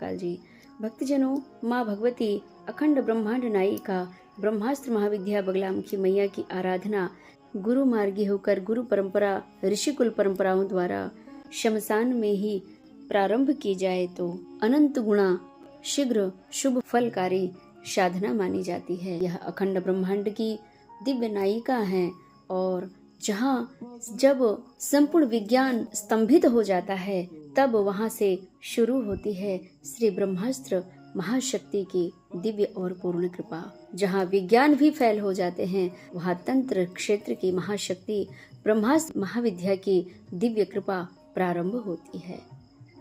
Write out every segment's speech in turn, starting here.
काल जी। भक्तजनों, माँ भगवती अखंड ब्रह्मांड नायिका ब्रह्मास्त्र महाविद्या बगलामुखी मैया की आराधना गुरु मार्गी होकर गुरु परंपरा ऋषिकुल परंपराओं द्वारा शमशान में ही प्रारंभ की जाए तो अनंत गुणा शीघ्र शुभ फलकारी साधना मानी जाती है। यह अखंड ब्रह्मांड की दिव्य नायिका है और जहाँ जब संपूर्ण विज्ञान स्तंभित हो जाता है तब वहाँ से शुरू होती है श्री ब्रह्मास्त्र महाशक्ति की दिव्य और पूर्ण कृपा। जहाँ विज्ञान भी फेल हो जाते हैं वहाँ तंत्र क्षेत्र की महाशक्ति ब्रह्मास्त्र महाविद्या की दिव्य कृपा प्रारंभ होती है।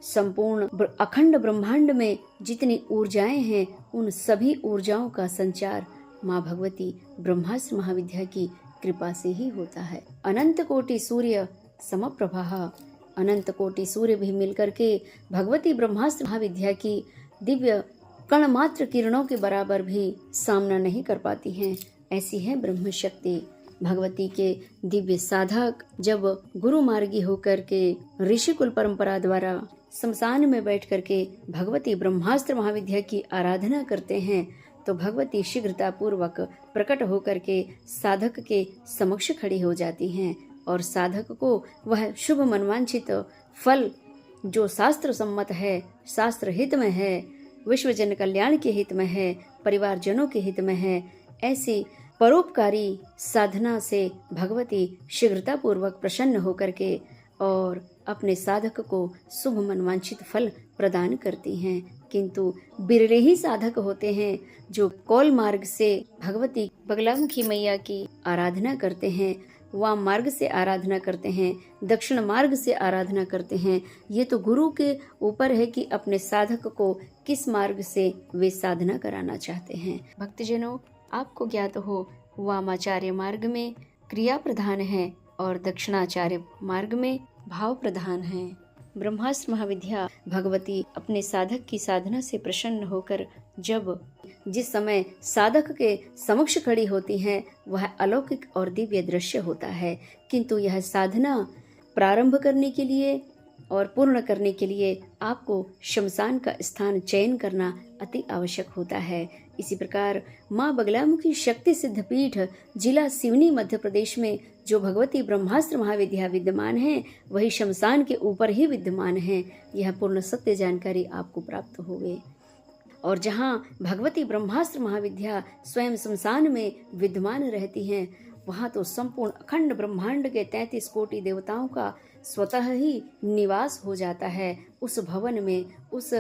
संपूर्ण अखंड ब्रह्मांड में जितनी ऊर्जाएं हैं उन सभी ऊर्जाओं का संचार माँ भगवती ब्रह्मास्त्र महाविद्या की कृपा से ही होता है। अनंत कोटि सूर्य समप्रभा, अनंत कोटि सूर्य भी मिलकर के भगवती ब्रह्मास्त्र महाविद्या की दिव्य कण मात्र किरणों के बराबर भी सामना नहीं कर पाती हैं। ऐसी है ब्रह्म शक्ति। भगवती के दिव्य साधक जब गुरु मार्गी होकर के ऋषिकुल परंपरा द्वारा शमशान में बैठ करके भगवती ब्रह्मास्त्र महाविद्या की आराधना करते हैं तो भगवती शीघ्रता पूर्वक प्रकट होकर के साधक के समक्ष खड़ी हो जाती हैं और साधक को वह शुभ मनवांछित फल जो शास्त्र सम्मत है, शास्त्र हित में है, विश्व जन कल्याण के हित में है, परिवार जनों के हित में है, ऐसी परोपकारी साधना से भगवती शीघ्रता पूर्वक प्रसन्न होकर के और अपने साधक को शुभ मनवांछित फल प्रदान करती हैं। किंतु बिरले ही साधक होते हैं जो कौल मार्ग से भगवती बगलामुखी मैया की आराधना करते हैं, वाम मार्ग से आराधना करते हैं, दक्षिण मार्ग से आराधना करते हैं। ये तो गुरु के ऊपर है कि अपने साधक को किस मार्ग से वे साधना कराना चाहते हैं। भक्तजनों, आपको ज्ञात हो वामाचार्य मार्ग में क्रिया प्रधान है और दक्षिणाचार्य मार्ग में भाव प्रधान है। ब्रह्मास्त्र महाविद्या भगवती अपने साधक की साधना से प्रसन्न होकर जब जिस समय साधक के समक्ष खड़ी होती हैं वह अलौकिक और दिव्य दृश्य होता है। किंतु यह साधना प्रारंभ करने के लिए और पूर्ण करने के लिए आपको शमशान का स्थान चयन करना अति आवश्यक होता है। इसी प्रकार माँ बगलामुखी शक्ति सिद्ध पीठ जिला सिवनी मध्य प्रदेश में जो भगवती ब्रह्मास्त्र महाविद्या विद्यमान है वही शमशान के ऊपर ही विद्यमान है। यह पूर्ण सत्य जानकारी आपको प्राप्त होगी। और जहाँ भगवती ब्रह्मास्त्र महाविद्या स्वयं शमशान में विद्यमान रहती हैं वहाँ तो संपूर्ण अखंड ब्रह्मांड के 33 कोटि देवताओं का स्वतः ही निवास हो जाता है। उस भवन में, उस